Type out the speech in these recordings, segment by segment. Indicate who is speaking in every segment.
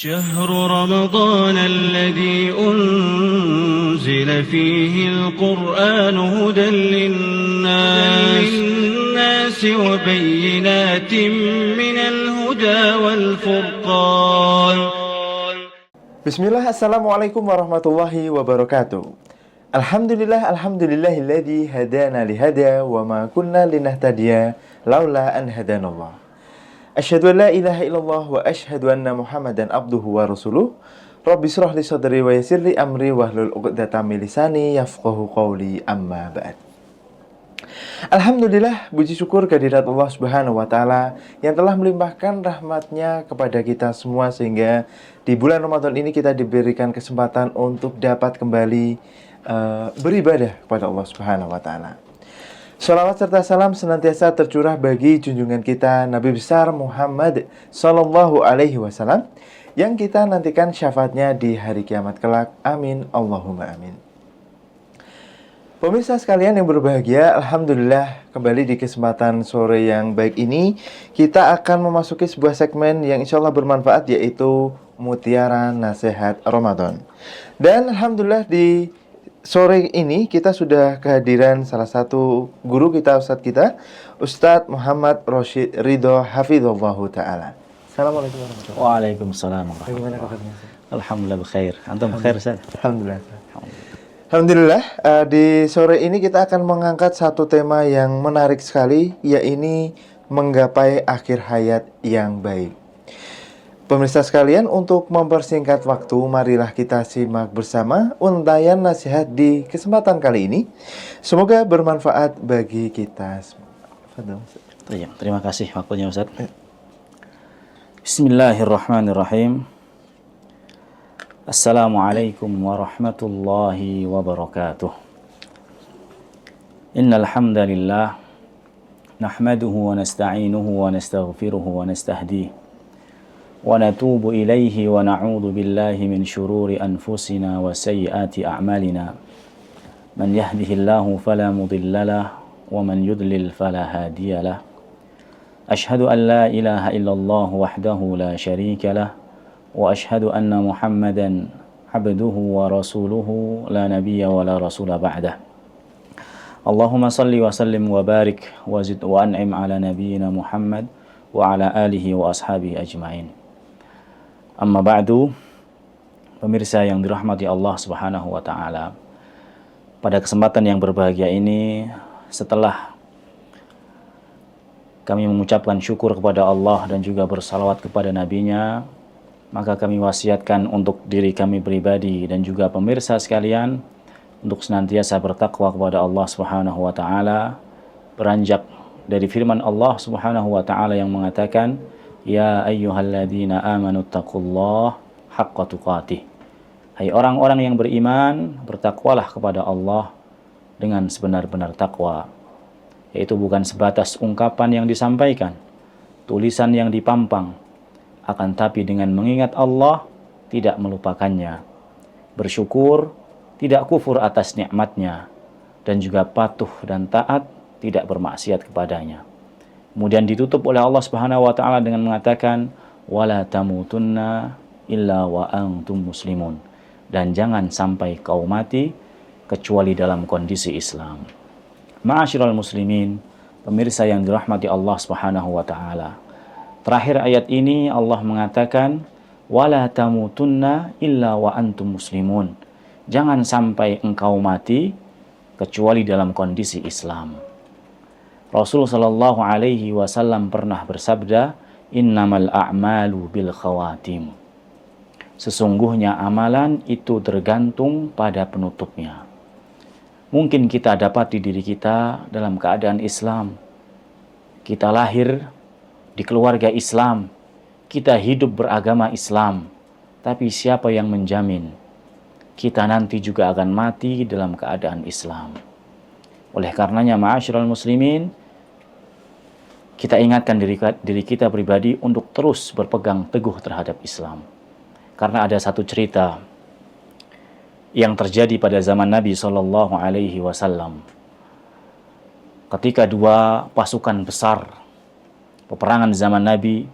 Speaker 1: شهر رمضان الذي أنزل فيه القرآن هدى للناس وبينات من الهدى والفرقان.
Speaker 2: Bismillah, Assalamualaikum warahmatullahi wabarakatuh. Alhamdulillahilladzi hadana lihada wa ma kunna linahtadiya laula an hadanallah. Asyhadu an la ilaha illallah wa asyhadu anna Muhammadan abduhu wa rasuluh. Rabbi shrah li sadri wa yassir li amri wahlul 'uqdatam min lisani yafqahu qawli, amma ba'd. Alhamdulillah, puji syukur kehadirat Allah Subhanahu wa taala yang telah melimpahkan rahmatnya kepada kita semua sehingga di bulan Ramadan ini kita diberikan kesempatan untuk dapat kembali beribadah kepada Allah Subhanahu wa taala. Shalawat serta salam senantiasa tercurah bagi junjungan kita Nabi besar Muhammad sallallahu alaihi wasallam yang kita nantikan syafaatnya di hari kiamat kelak. Amin Allahumma amin. Pemirsa sekalian yang berbahagia, alhamdulillah kembali di kesempatan sore yang baik ini kita akan memasuki sebuah segmen yang insya Allah bermanfaat, yaitu Mutiara Nasihat Ramadan. Dan alhamdulillah di sore ini kita sudah kehadiran salah satu guru kita, Ustadz Muhammad Roshid Ridho Hafizullahu Ta'ala. Assalamualaikum warahmatullahi wabarakatuh.
Speaker 3: Waalaikumsalam warahmatullahi wabarakatuh.
Speaker 2: Bagaimana kabarnya?
Speaker 3: Alhamdulillah bikhair. Antum bikhair, Ustaz?
Speaker 2: Alhamdulillah. Alhamdulillah, di sore ini kita akan mengangkat satu tema yang menarik sekali, yaitu menggapai akhir hayat yang baik. Pemirsa sekalian, untuk mempersingkat waktu, marilah kita simak bersama untayan nasihat di kesempatan kali ini. Semoga bermanfaat bagi kita semua.
Speaker 3: Terima kasih waktunya, Ustaz. Bismillahirrahmanirrahim. Assalamualaikum warahmatullahi wabarakatuh. Innal hamdalillah nahmaduhu wa nasta'inuhu wa nastaghfiruhu wa nastahdihi wa natubu ilaihi wa na'udzu billahi min syururi anfusina wa sayyiati a'malina. Man yahdihillahu fala mudilla lahu wa man yudlil fala hadiya lahu. Ashhadu an la ilaha illallah wahdahu la syarika lahu wa ashhadu anna Muhammadan abduhu wa rasuluhu la nabiyya wa la rasula ba'dah. Allahumma salli wa sallim wa barik wa zid wa an'im ala nabiyyina Muhammad wa ala alihi wa ashabihi ajma'in. Amma ba'du, pemirsa yang dirahmati Allah Subhanahu wa taala. Pada kesempatan yang berbahagia ini, setelah kami mengucapkan syukur kepada Allah dan juga bersalawat kepada nabinya, maka kami wasiatkan untuk diri kami pribadi dan juga pemirsa sekalian untuk senantiasa bertakwa kepada Allah Subhanahu wa taala, beranjak dari firman Allah Subhanahu wa taala yang mengatakan, ya ayyuhalladzina amanu taqullaha haqqa tuqatih. Hai orang-orang yang beriman, bertakwalah kepada Allah dengan sebenar-benar takwa. Yaitu bukan sebatas ungkapan yang disampaikan, tulisan yang dipampang, akan tapi dengan mengingat Allah, tidak melupakannya, bersyukur, tidak kufur atas nikmatnya, dan juga patuh dan taat, tidak bermaksiat kepadanya. Kemudian ditutup oleh Allah Subhanahu wa taala dengan mengatakan, wala tamutunna illa wa antum muslimun, dan jangan sampai kau mati kecuali dalam kondisi Islam. Ma'asyiral muslimin, pemirsa yang dirahmati Allah Subhanahu wa taala. Terakhir ayat ini Allah mengatakan, wala tamutunna illa wa antum muslimun. Jangan sampai engkau mati kecuali dalam kondisi Islam. Rasul sallallahu alaihi wasallam pernah bersabda, innamal a'malu bil khawatim. Sesungguhnya amalan itu tergantung pada penutupnya. Mungkin kita dapati diri kita dalam keadaan Islam. Kita lahir di keluarga Islam, kita hidup beragama Islam, tapi siapa yang menjamin kita nanti juga akan mati dalam keadaan Islam? Oleh karenanya, ma'asyiral muslimin, kita ingatkan diri kita pribadi untuk terus berpegang teguh terhadap Islam. Karena ada satu cerita yang terjadi pada zaman Nabi Shallallahu Alaihi Wasallam, ketika dua pasukan besar peperangan zaman Nabi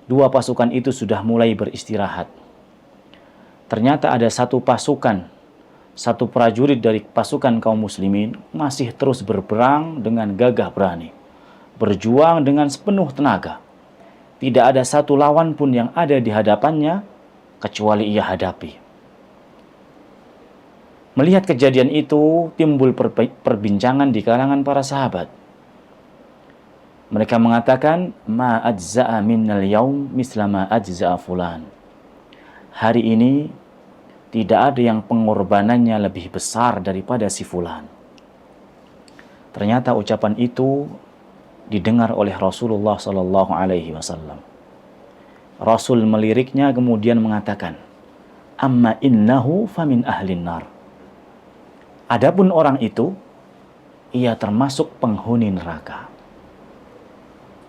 Speaker 3: Dua pasukan itu sudah mulai beristirahat. Ternyata ada satu pasukan, satu prajurit dari pasukan kaum muslimin masih terus berperang dengan gagah berani, berjuang dengan sepenuh tenaga. Tidak ada satu lawan pun yang ada di hadapannya kecuali ia hadapi. Melihat kejadian itu, timbul perbincangan di kalangan para sahabat. Mereka mengatakan, ma ajza'a minnal yaum misla ma ajza'a fulan. Hari ini tidak ada yang pengorbanannya lebih besar daripada si fulan. Ternyata ucapan itu didengar oleh Rasulullah sallallahu alaihi wasallam. Rasul meliriknya kemudian mengatakan, amma innahu famin ahlin nar. Adapun orang itu, ia termasuk penghuni neraka.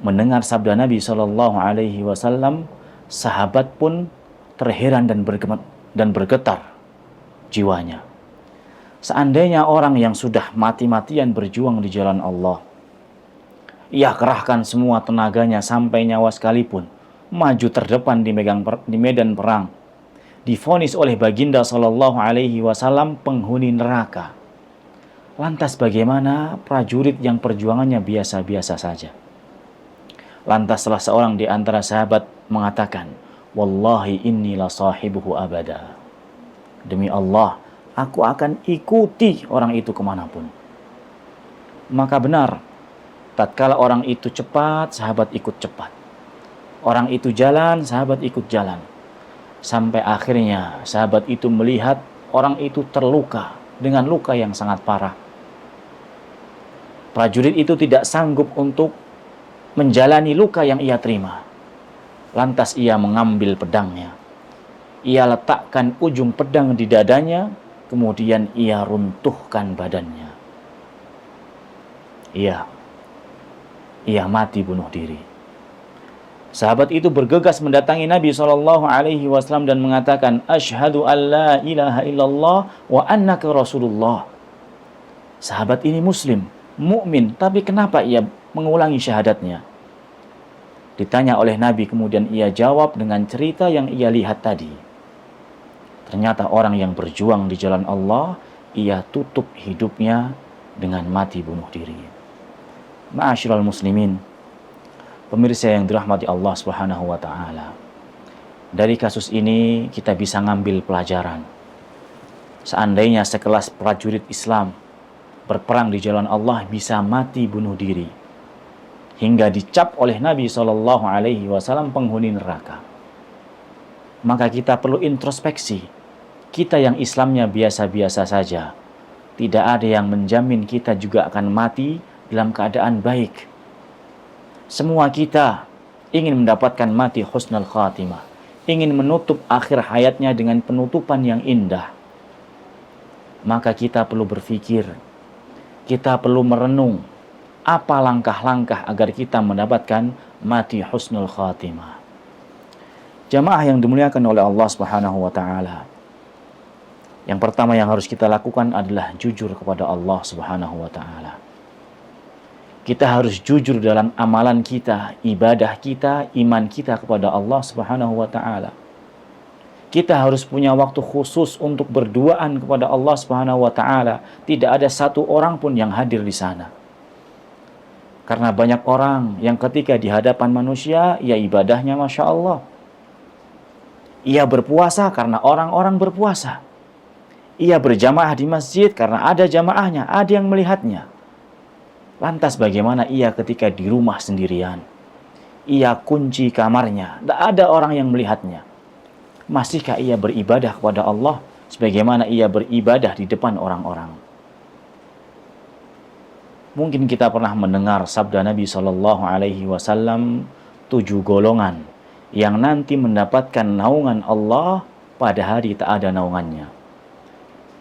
Speaker 3: Mendengar sabda Nabi sallallahu alaihi wasallam, sahabat pun terheran dan bergetar jiwanya. Seandainya orang yang sudah mati-matian berjuang di jalan Allah, ia kerahkan semua tenaganya sampai nyawa sekalipun, maju terdepan di medan perang, divonis oleh baginda sallallahu alaihi wasallam penghuni neraka. Lantas bagaimana prajurit yang perjuangannya biasa-biasa saja? Lantas salah seorang di antara sahabat mengatakan, wallahi inni la sahibuhu abada. Demi Allah, aku akan ikuti orang itu kemanapun. Maka benar, tatkala orang itu cepat, sahabat ikut cepat. Orang itu jalan, sahabat ikut jalan. Sampai akhirnya sahabat itu melihat orang itu terluka dengan luka yang sangat parah. Prajurit itu tidak sanggup untuk menjalani luka yang ia terima. Lantas ia mengambil pedangnya. Ia letakkan ujung pedang di dadanya, kemudian ia runtuhkan badannya. Ia mati bunuh diri. Sahabat itu bergegas mendatangi Nabi SAW dan mengatakan, Ashhadu an la ilaha illallah wa annaka Rasulullah. Sahabat ini muslim, mukmin, tapi kenapa ia mengulangi syahadatnya? Ditanya oleh Nabi, kemudian ia jawab dengan cerita yang ia lihat tadi. Ternyata orang yang berjuang di jalan Allah, ia tutup hidupnya dengan mati bunuh diri. Ma'asyiral muslimin, pemirsa yang dirahmati Allah Subhanahu wa taala. Dari kasus ini kita bisa ngambil pelajaran. Seandainya sekelas prajurit Islam berperang di jalan Allah bisa mati bunuh diri, hingga dicap oleh Nabi SAW penghuni neraka, maka kita perlu introspeksi. Kita yang Islamnya biasa-biasa saja, tidak ada yang menjamin kita juga akan mati dalam keadaan baik. Semua kita ingin mendapatkan mati husnul khatimah, ingin menutup akhir hayatnya dengan penutupan yang indah. Maka kita perlu berpikir, kita perlu merenung, apa langkah-langkah agar kita mendapatkan mati husnul khatimah. Jamaah yang dimuliakan oleh Allah Subhanahu wa taala. Yang pertama yang harus kita lakukan adalah jujur kepada Allah Subhanahu wa taala. Kita harus jujur dalam amalan kita, ibadah kita, iman kita kepada Allah Subhanahu wa taala. Kita harus punya waktu khusus untuk berduaan kepada Allah Subhanahu wa taala. Tidak ada satu orang pun yang hadir di sana. Karena banyak orang yang ketika di hadapan manusia, ya ibadahnya Masya Allah. Ia berpuasa karena orang-orang berpuasa. Ia berjamaah di masjid karena ada jamaahnya, ada yang melihatnya. Lantas bagaimana ia ketika di rumah sendirian? Ia kunci kamarnya, tidak ada orang yang melihatnya. Masihkah ia beribadah kepada Allah sebagaimana ia beribadah di depan orang-orang? Mungkin kita pernah mendengar sabda Nabi SAW, 7 golongan yang nanti mendapatkan naungan Allah pada hari tak ada naungannya.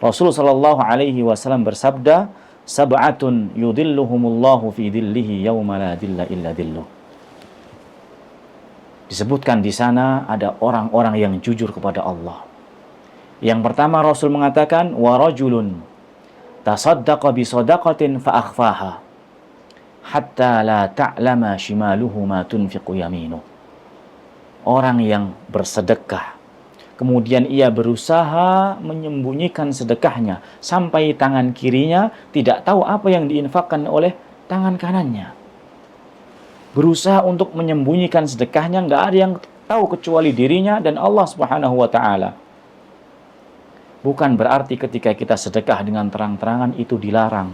Speaker 3: Rasulullah SAW bersabda, sab'atun yudilluhumullahu fi dillihi yawma la dilla illa dilluh. Disebutkan di sana ada orang-orang yang jujur kepada Allah. Yang pertama Rasul mengatakan, wa rajulun tasaddaqa bi sadaqatin fa akhfaha hatta la ta'lama shimaluhu ma tunfiqu yaminuh. orang yang bersedekah, kemudian ia berusaha menyembunyikan sedekahnya sampai tangan kirinya tidak tahu apa yang diinfakkan oleh tangan kanannya. Berusaha untuk menyembunyikan sedekahnya, nggak ada yang tahu kecuali dirinya dan Allah Subhanahu wa Ta'ala. Bukan berarti ketika kita sedekah dengan terang-terangan itu dilarang.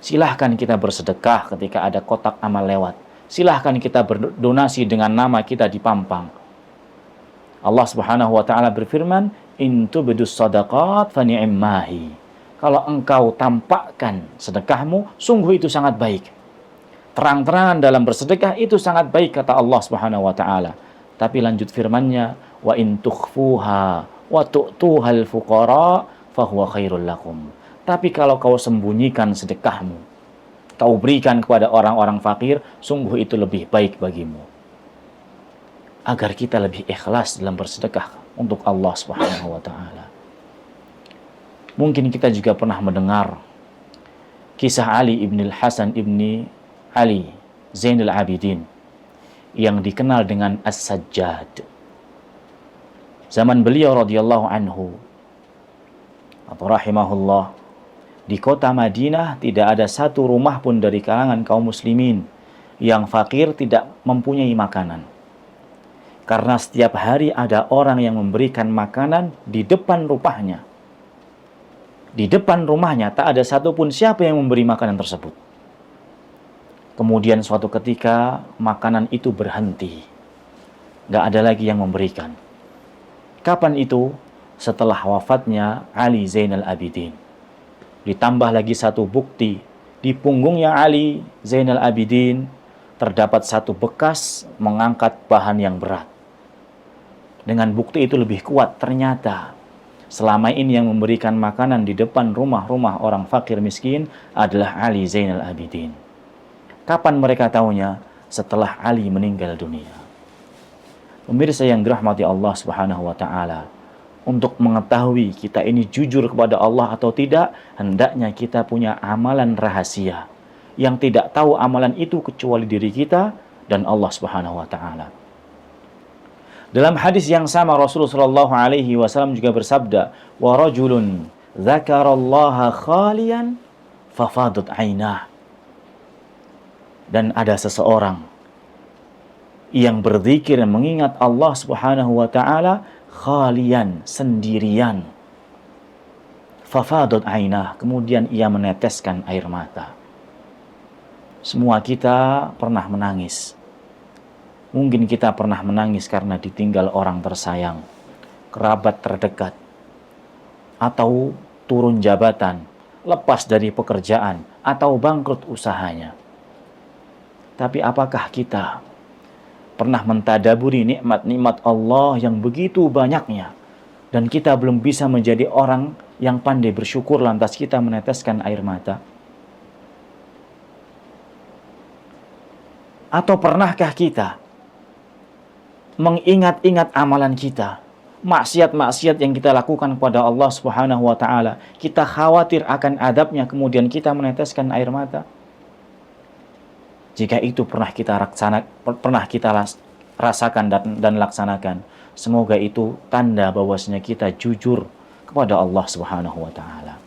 Speaker 3: Silahkan kita bersedekah ketika ada kotak amal lewat. Silahkan kita berdonasi dengan nama kita dipampang. Allah Subhanahu wa Ta'ala berfirman, "In tubdus shadaqat fa ni'mahi." Kalau engkau tampakkan sedekahmu, sungguh itu sangat baik. Terang-terangan dalam bersedekah itu sangat baik, kata Allah Subhanahu wa Ta'ala. Tapi lanjut firman-Nya, "Wa in tukhfuha wa tu'tuhal fuqara fa huwa khairul lakum." Tapi kalau kau sembunyikan sedekahmu, kau berikan kepada orang-orang fakir, sungguh itu lebih baik bagimu. Agar kita lebih ikhlas dalam bersedekah untuk Allah Subhanahu wa Ta'ala. Mungkin kita juga pernah mendengar kisah Ali ibn al-Hasan ibn Ali Zainul Abidin yang dikenal dengan As-Sajjad. Zaman beliau radhiyallahu anhu atau rahimahullah, di kota Madinah tidak ada satu rumah pun dari kalangan kaum muslimin yang fakir tidak mempunyai makanan. Karena setiap hari ada orang yang memberikan makanan di depan rumahnya. Di depan rumahnya tak ada satupun siapa yang memberi makanan tersebut. Kemudian suatu ketika makanan itu berhenti. Gak ada lagi yang memberikan. Kapan itu? Setelah wafatnya Ali Zainal Abidin. Ditambah lagi satu bukti. Di punggungnya Ali Zainal Abidin terdapat satu bekas mengangkat bahan yang berat. Dengan bukti itu lebih kuat, ternyata selama ini yang memberikan makanan di depan rumah-rumah orang fakir miskin adalah Ali Zainal Abidin. Kapan mereka tahunya? Setelah Ali meninggal dunia. Pemirsa yang dirahmati Allah Subhanahu wa Ta'ala, untuk mengetahui kita ini jujur kepada Allah atau tidak, hendaknya kita punya amalan rahasia yang tidak tahu amalan itu kecuali diri kita dan Allah Subhanahu wa Ta'ala. Dalam hadis yang sama Rasulullah sallallahu alaihi wasallam juga bersabda, "Wa rajulun dzakarallaha khalian fafadat 'ainah." Dan ada seseorang yang berzikir dan mengingat Allah Subhanahu wa Ta'ala khalian, sendirian. Fafadat 'ainah, kemudian ia meneteskan air mata. Semua kita pernah menangis. Mungkin kita pernah menangis karena ditinggal orang tersayang, kerabat terdekat, atau turun jabatan, lepas dari pekerjaan, atau bangkrut usahanya. Tapi apakah kita pernah mentadaburi nikmat-nikmat Allah yang begitu banyaknya, dan kita belum bisa menjadi orang yang pandai bersyukur lantas kita meneteskan air mata? Atau pernahkah kita mengingat-ingat amalan kita, maksiat-maksiat yang kita lakukan kepada Allah Subhanahu wa Ta'ala, kita khawatir akan adabnya, kemudian kita meneteskan air mata? Jika itu pernah kita rasakan dan laksanakan, semoga itu tanda bahwasanya kita jujur kepada Allah Subhanahu wa Ta'ala.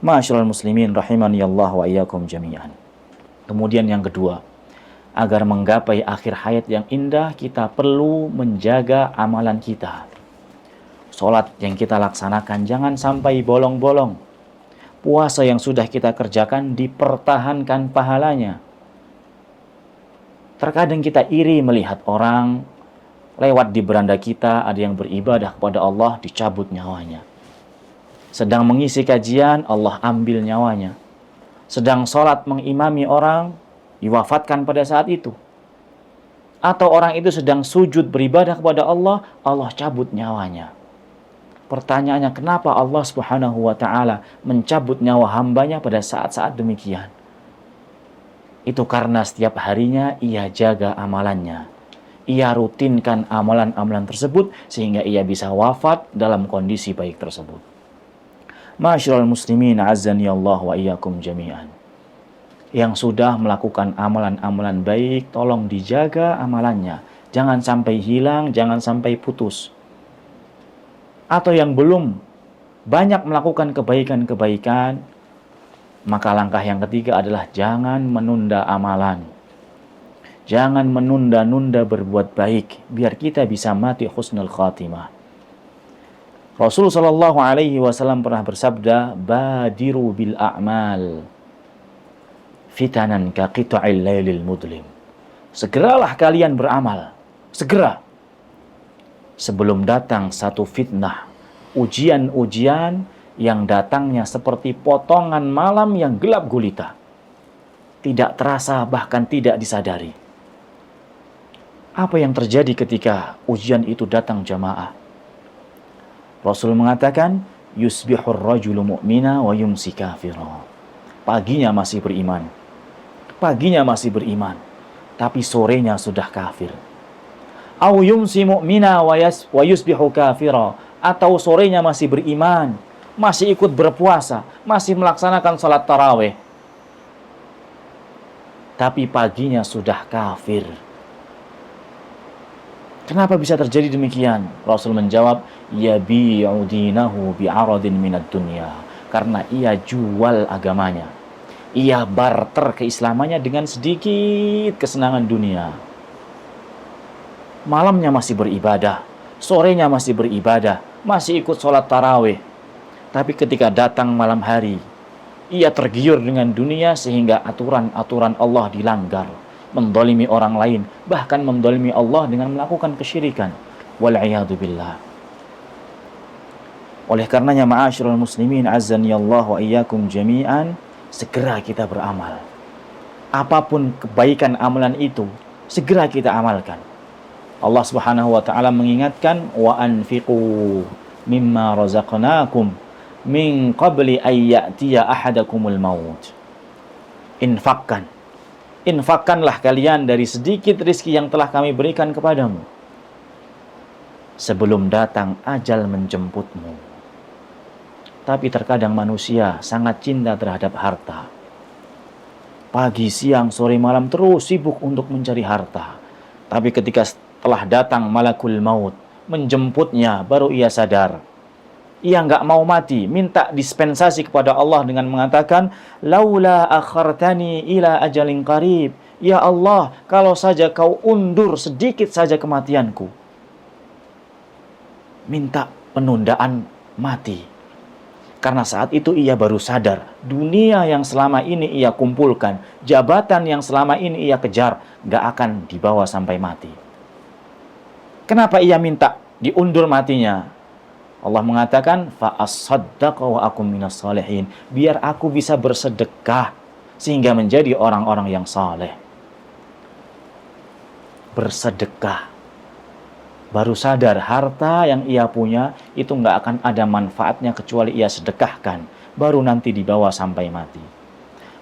Speaker 3: Ma'asyiral muslimin rahimani Allah wa iyyakum jami'an. Kemudian yang kedua, agar menggapai akhir hayat yang indah, kita perlu menjaga amalan kita. Salat yang kita laksanakan jangan sampai bolong-bolong. Puasa yang sudah kita kerjakan dipertahankan pahalanya. Terkadang kita iri melihat orang lewat di beranda kita, ada yang beribadah kepada Allah, dicabut nyawanya. Sedang mengisi kajian, Allah ambil nyawanya. Sedang sholat mengimami orang, diwafatkan pada saat itu. Atau orang itu sedang sujud beribadah kepada Allah, Allah cabut nyawanya. Pertanyaannya, kenapa Allah Subhanahu wa Ta'ala mencabut nyawa hambanya pada saat-saat demikian? Itu karena setiap harinya ia jaga amalannya. Ia rutinkan amalan-amalan tersebut sehingga ia bisa wafat dalam kondisi baik tersebut. Ma'asyiral muslimin azzani Allah wa iyyakum jami'an. Yang sudah melakukan amalan-amalan baik, tolong dijaga amalannya. Jangan sampai hilang, jangan sampai putus. Atau yang belum banyak melakukan kebaikan-kebaikan, maka langkah yang ketiga adalah jangan menunda amalan. Jangan menunda-nunda berbuat baik, biar kita bisa mati husnul khatimah. Rasul sallallahu alaihi wasallam pernah bersabda, "Badiru bil a'mal fitanan ka qita'il lailil mudlim." Segeralah kalian beramal, segera. Sebelum datang satu fitnah, ujian-ujian yang datangnya seperti potongan malam yang gelap gulita. Tidak terasa, bahkan tidak disadari. Apa yang terjadi ketika ujian itu datang jamaah? Rasul mengatakan, yusbihur rajulu mu'mina wa yumsi kafira. Paginya masih beriman. Paginya masih beriman, tapi sorenya sudah kafir. Au yumsi mu'mina wa yusbihu kafira. Atau sorenya masih beriman, masih ikut berpuasa, masih melaksanakan salat tarawih, tapi paginya sudah kafir. Kenapa bisa terjadi demikian? Rasul menjawab, yabi'u dinahu bi'aradin minad dunya. Karena ia jual agamanya. Ia barter keislamannya dengan sedikit kesenangan dunia. Malamnya masih beribadah, sorenya masih beribadah, masih ikut sholat tarawih. Tapi ketika datang malam hari, ia tergiur dengan dunia sehingga aturan-aturan Allah dilanggar, mendolimi orang lain, bahkan mendolimi Allah dengan melakukan kesyirikan. Wal'iyadu billah. Oleh karenanya ma'asyiral muslimin azani Allah wa iyyakum jami'an, segera kita beramal. Apapun kebaikan amalan itu, segera kita amalkan. Allah Subhanahu wa taala mengingatkan, wa anfiqu mimma razaqnakum min qabli ay ya'tiya ahadakumul maut. Infakkanlah kalian dari sedikit rizki yang telah kami berikan kepadamu sebelum datang ajal menjemputmu. Tapi terkadang manusia sangat cinta terhadap harta. Pagi, siang, sore, malam terus sibuk untuk mencari harta. Tapi ketika telah datang malakul maut menjemputnya, baru ia sadar. Ia nggak mau mati, minta dispensasi kepada Allah dengan mengatakan, laula akhartani ila ajalin qarib. Ya Allah, kalau saja kau undur sedikit saja kematianku. Minta penundaan mati. Karena saat itu ia baru sadar, dunia yang selama ini ia kumpulkan, jabatan yang selama ini ia kejar, nggak akan dibawa sampai mati. Kenapa ia minta diundur matinya? Allah mengatakan, fa'asaddaqa wa akum minas salihin. Biar aku bisa bersedekah sehingga menjadi orang-orang yang saleh. Bersedekah. Baru sadar harta yang ia punya itu nggak akan ada manfaatnya kecuali ia sedekahkan. Baru nanti dibawa sampai mati.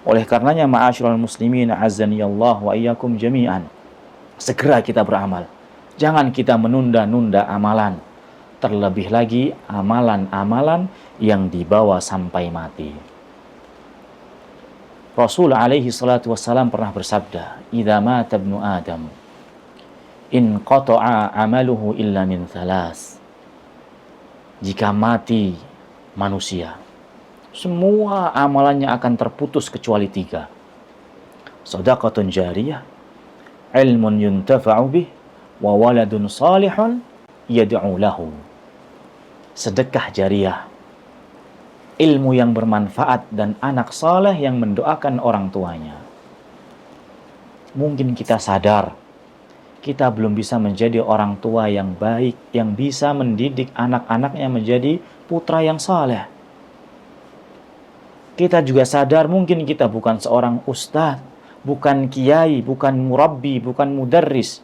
Speaker 3: Oleh karenanya ma'asyiral muslimin azanillah wa iyyakum jami'an. Segera kita beramal. Jangan kita menunda-nunda amalan. Terlebih lagi amalan-amalan yang dibawa sampai mati. Rasul alaihi salatu wassalam pernah bersabda, "Idza mata ibnu Adam, in qata'a amaluhu illa min thalas." Jika mati manusia, semua amalannya akan terputus kecuali 3. Shadaqatun jariyah, ilmun yuntafa'u bih, wa waladun salihun yad'u lahu. Sedekah jariah, ilmu yang bermanfaat, dan anak saleh yang mendoakan orang tuanya. Mungkin kita sadar kita belum bisa menjadi orang tua yang baik, yang bisa mendidik anak-anaknya menjadi putra yang saleh. Kita juga sadar mungkin kita bukan seorang ustadz, bukan kiai, bukan murabbi, bukan mudarris,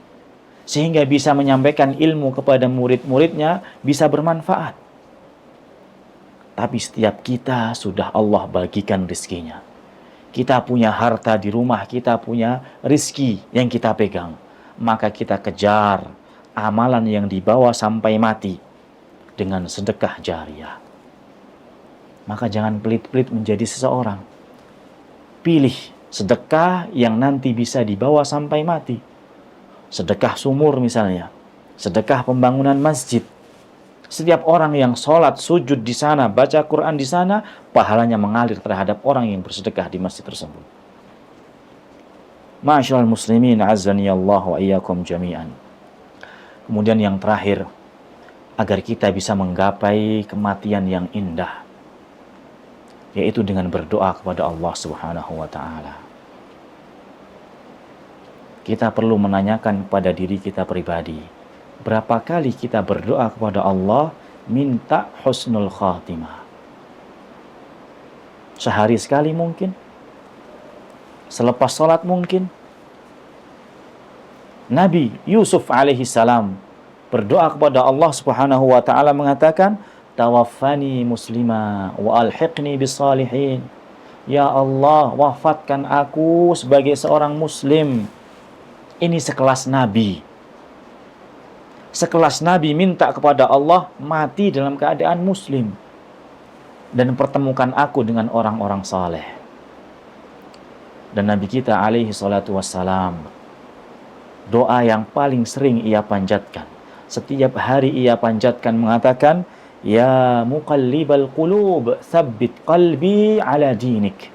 Speaker 3: sehingga bisa menyampaikan ilmu kepada murid-muridnya bisa bermanfaat. Tapi setiap kita sudah Allah bagikan rizkinya. Kita punya harta di rumah, kita punya rizki yang kita pegang. Maka kita kejar amalan yang dibawa sampai mati dengan sedekah jariah. Maka jangan pelit-pelit menjadi seseorang. Pilih sedekah yang nanti bisa dibawa sampai mati. sedekah sumur misalnya, sedekah pembangunan masjid. Setiap orang yang sholat, sujud di sana, baca Quran di sana, pahalanya mengalir terhadap orang yang bersedekah di masjid tersebut. Ma'asyiral muslimin, azani Allah wa iyyakum jami'an. Kemudian yang terakhir, agar kita bisa menggapai kematian yang indah, yaitu dengan berdoa kepada Allah Subhanahu wa ta'ala. Kita perlu menanyakan kepada diri kita pribadi, berapa kali kita berdoa kepada Allah minta husnul khatimah? Sehari sekali mungkin? Selepas sholat mungkin? Nabi Yusuf alaihi salam berdoa kepada Allah Subhanahu wa ta'ala mengatakan, tawaffani muslima wa alhiqni bisalihin. Ya Allah, wafatkan aku sebagai seorang muslim. Ini sekelas Nabi. Sekelas Nabi minta kepada Allah mati dalam keadaan muslim. Dan pertemukan aku dengan orang-orang saleh. Dan Nabi kita alaihi salatu wassalam, doa yang paling sering ia panjatkan, setiap hari ia panjatkan mengatakan, ya muqallibal qulub, tsabbit qalbi ala dinik.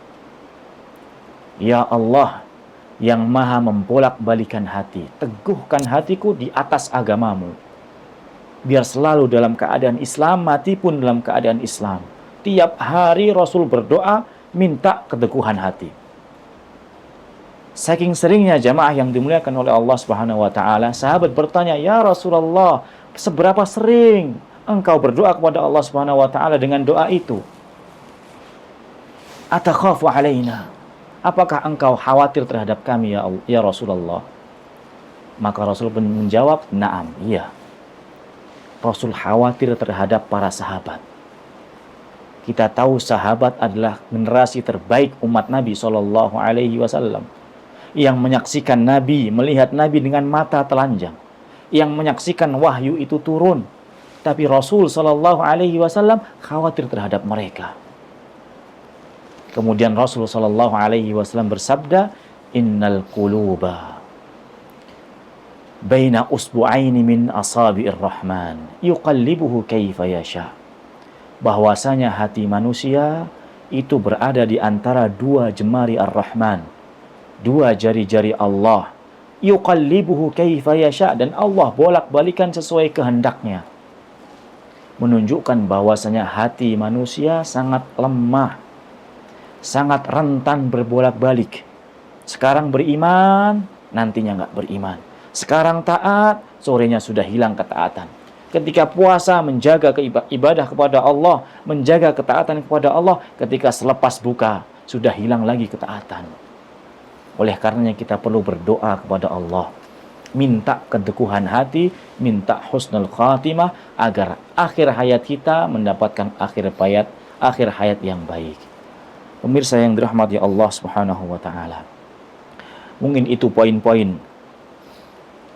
Speaker 3: Ya Allah, yang maha membolak-balikan hati, teguhkan hatiku di atas agamamu. Biar selalu dalam keadaan Islam, mati pun dalam keadaan Islam. Tiap hari Rasul berdoa, minta keteguhan hati. Saking seringnya jamaah yang dimuliakan oleh Allah Subhanahu wa ta'ala, sahabat bertanya, ya Rasulullah, seberapa sering engkau berdoa kepada Allah Subhanahu wa ta'ala dengan doa itu? Atakhafu alaina, apakah engkau khawatir terhadap kami ya Rasulullah? Maka Rasul pun menjawab, na'am, iya. Rasul khawatir terhadap para sahabat. Kita tahu sahabat adalah generasi terbaik umat Nabi SAW, yang menyaksikan Nabi, melihat Nabi dengan mata telanjang, yang menyaksikan wahyu itu turun. Tapi Rasul SAW khawatir terhadap mereka. Kemudian Rasul SAW bersabda, innal quluba baina usbu'aini min asabi'ir rahman yuqallibuhu kaifa yasha. Bahwasanya hati manusia itu berada di antara dua jemari ar-Rahman, dua jari-jari Allah. Yuqallibuhu kaifa yasha, dan Allah bolak-balikan sesuai kehendaknya. Menunjukkan bahwasanya hati manusia sangat lemah, sangat rentan berbolak-balik. Sekarang beriman, nantinya nggak beriman. Sekarang taat, sorenya sudah hilang ketaatan. Ketika puasa, menjaga ibadah kepada Allah, menjaga ketaatan kepada Allah. Ketika selepas buka, sudah hilang lagi ketaatan. Oleh karenanya kita perlu berdoa kepada Allah, minta keteguhan hati, minta husnul khatimah, agar akhir hayat kita mendapatkan akhir hayat yang baik. Pemirsa yang dirahmati Allah Subhanahu wa ta'ala, mungkin itu poin-poin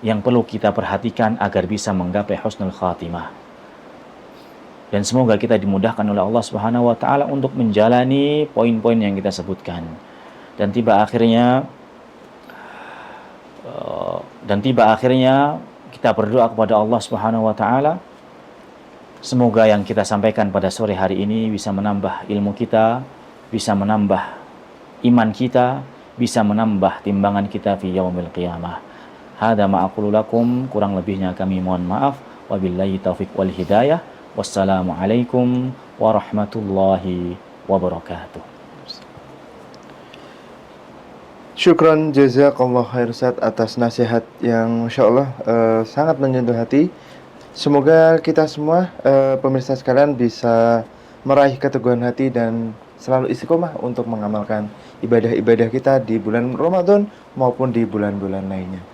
Speaker 3: yang perlu kita perhatikan agar bisa menggapai husnul khatimah. Dan semoga kita dimudahkan oleh Allah Subhanahu wa ta'ala untuk menjalani poin-poin yang kita sebutkan. Dan tiba akhirnya kita berdoa kepada Allah Subhanahu wa ta'ala, semoga yang kita sampaikan pada sore hari ini bisa menambah ilmu kita, bisa menambah iman kita, bisa menambah timbangan kita fi yaumil qiyamah. Hada ma aqulu lakum, kurang lebihnya kami mohon maaf. Wabillahi taufiq wal hidayah. Wassalamualaikum warahmatullahi wabarakatuh.
Speaker 2: Syukran jazakallah khair Ustaz atas nasihat yang Masya Allah sangat menyentuh hati. Semoga kita semua pemirsa sekalian bisa meraih keteguhan hati dan selalu istiqomah untuk mengamalkan ibadah-ibadah kita di bulan Ramadan maupun di bulan-bulan lainnya.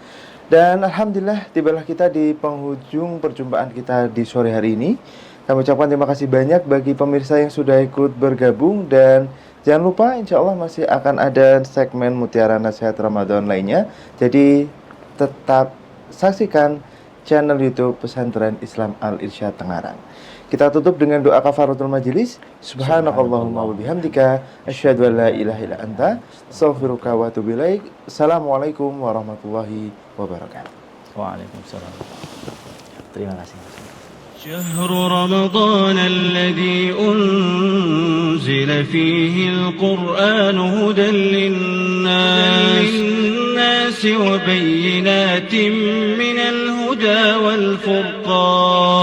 Speaker 2: Dan Alhamdulillah tibalah kita di penghujung perjumpaan kita di sore hari ini. Kami ucapkan terima kasih banyak bagi pemirsa yang sudah ikut bergabung. Dan jangan lupa insya Allah masih akan ada segmen Mutiara Nasihat Ramadan lainnya. Jadi tetap saksikan channel YouTube Pesantren Islam Al-Irsyad Tengaran. Kita tutup dengan doa kafaratul majelis. Subhanakallahumma wa bihamdika asyhadu an la ilaha illa anta astaghfiruka wa atubu ilaik. Assalamualaikum warahmatullahi wabarakatuh.
Speaker 3: Waalaikumsalam. Terima kasih.
Speaker 1: شهر رمضان الذي أنزل فيه القرآن هدى للناس وبينات من الهدى والفرقان